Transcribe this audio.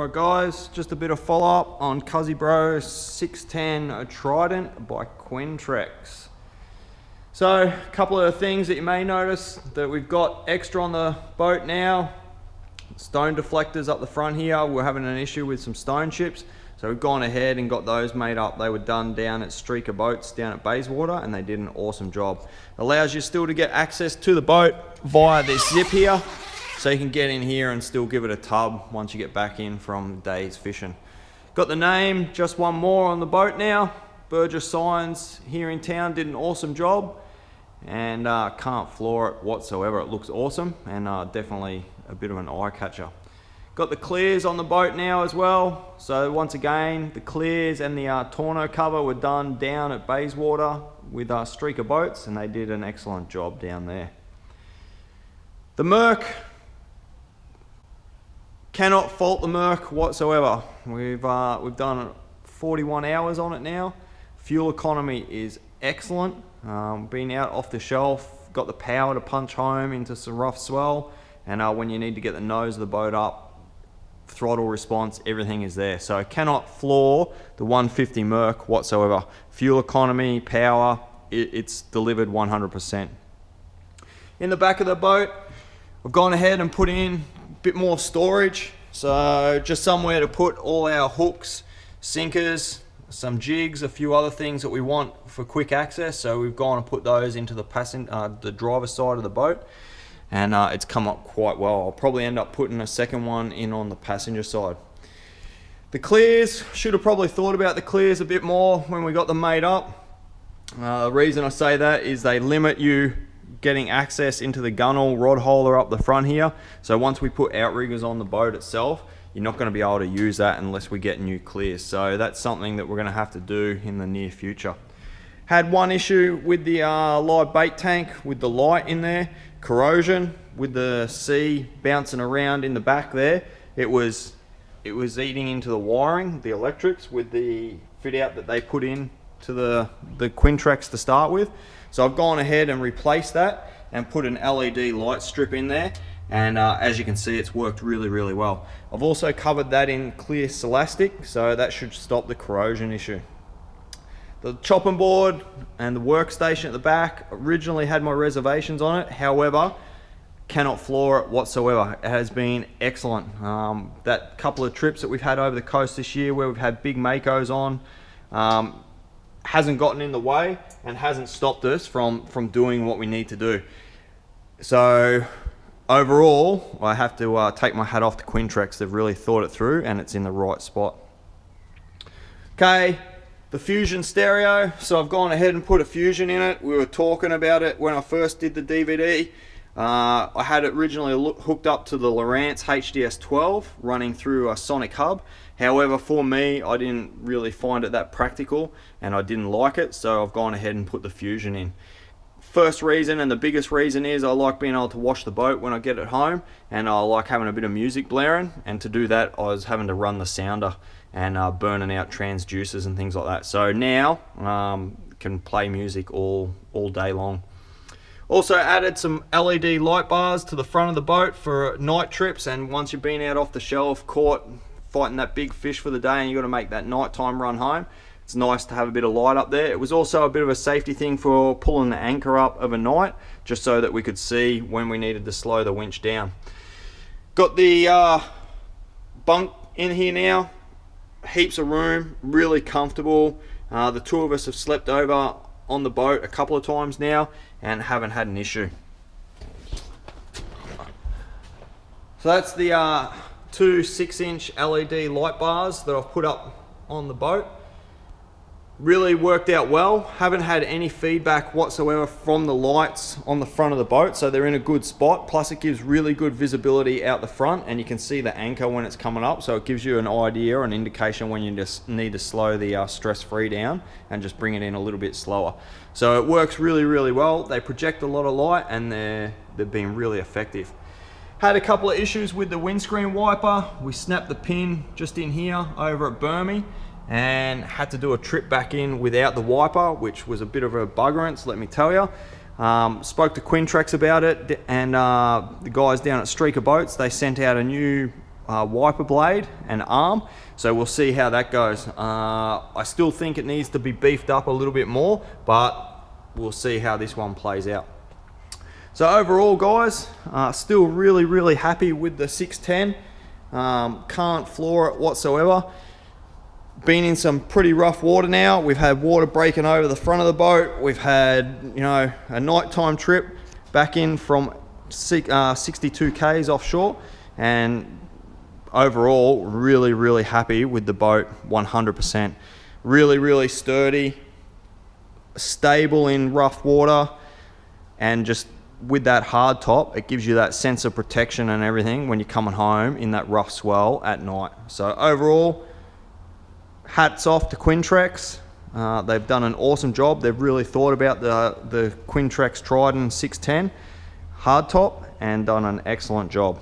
Alright guys, just a bit of follow up on Cuzzy Bro 610 Trident by Quintrex. So a couple of things that you may notice that we've got extra on the boat now. Stone deflectors up the front here. We're having an issue with some stone chips. So we've gone ahead and got those made up. They were done down at Streaker Boats down at Bayswater and they did an awesome job. Allows you still to get access to the boat via this zip here. So you can get in here and still give it a tub once you get back in from days fishing. Got the name, just one more on the boat now. Burgess Signs here in town did an awesome job and can't floor it whatsoever. It looks awesome and definitely a bit of an eye catcher. Got the clears on the boat now as well. So once again, the clears and the tonneau cover were done down at Bayswater with Streaker Boats and they did an excellent job down there. The Merc, cannot fault the Merc whatsoever. We've done 41 hours on it now. Fuel economy is excellent. Been out off the shelf, got the power to punch home into some rough swell, and when you need to get the nose of the boat up, throttle response, everything is there. So I cannot floor the 150 Merc whatsoever. Fuel economy, power, it's delivered 100%. In the back of the boat, we've gone ahead and put in bit more storage, so just somewhere to put all our hooks, sinkers, some jigs, a few other things that we want for quick access. So we've gone and put those into the driver's side of the boat, and it's come up quite well. I'll probably end up putting a second one in on the passenger side. The clears, should have probably thought about the clears a bit more when we got them made up. The reason I say that is they limit you getting access into the gunnel rod holder up the front here. So once we put outriggers on the boat itself, you're not going to be able to use that unless we get new clears. So that's something that we're going to have to do in the near future. Had one issue with the live bait tank with the light in there, corrosion with the sea bouncing around in the back there. It was eating into the wiring, the electrics with the fit out that they put in to the Quintrex to start with. So I've gone ahead and replaced that and put an LED light strip in there, and as you can see, it's worked really well. I've also covered that in clear Celastic, so that should stop the corrosion issue. The chopping board and the workstation at the back originally had my reservations on it, however cannot floor it whatsoever. It has been excellent. That couple of trips that we've had over the coast this year where we've had big makos on, hasn't gotten in the way and hasn't stopped us from doing what we need to do. So overall, I have to take my hat off to Quintrex. They've really thought it through and it's in the right spot. Okay, the Fusion stereo. So I've gone ahead and put a Fusion in it. We were talking about it when I first did the DVD. I had it originally hooked up to the Lowrance HDS 12 running through a Sonic hub. However, for me, I didn't really find it that practical and I didn't like it, so I've gone ahead and put the Fusion in. First reason and the biggest reason is I like being able to wash the boat when I get it home, and I like having a bit of music blaring, and to do that I was having to run the sounder and burning out transducers and things like that. So now can play music all day long. Also added some LED light bars to the front of the boat for night trips, and once you've been out off the shelf, caught fighting that big fish for the day and you've got to make that nighttime run home, it's nice to have a bit of light up there. It was also a bit of a safety thing for pulling the anchor up of a night, just so that we could see when we needed to slow the winch down. Got the bunk in here now, heaps of room, really comfortable. The two of us have slept over on the boat a couple of times now and haven't had an issue. So that's the two 6-inch LED light bars that I've put up on the boat. Really worked out well. Haven't had any feedback whatsoever from the lights on the front of the boat, so they're in a good spot. Plus it gives really good visibility out the front and you can see the anchor when it's coming up, so it gives you an idea or an indication when you just need to slow the stress-free down and just bring it in a little bit slower. So it works really well. They project a lot of light and they've been really effective. Had a couple of issues with the windscreen wiper. We snapped the pin just in here over at Burmy and had to do a trip back in without the wiper, which was a bit of a buggerance, let me tell you. Spoke to Quintrex about it, and the guys down at Streaker Boats, they sent out a new wiper blade and arm, so we'll see how that goes. I still think it needs to be beefed up a little bit more, but we'll see how this one plays out. So overall, guys, still really happy with the 610. Can't floor it whatsoever. Been in some pretty rough water now. We've had water breaking over the front of the boat. We've had, you know, a nighttime trip back in from 62 k's offshore, and overall really happy with the boat. 100%. Really sturdy, stable in rough water, and just with that hard top, it gives you that sense of protection and everything when you're coming home in that rough swell at night. So overall, hats off to Quintrex. They've done an awesome job. They've really thought about the Quintrex Trident 610 hardtop and done an excellent job.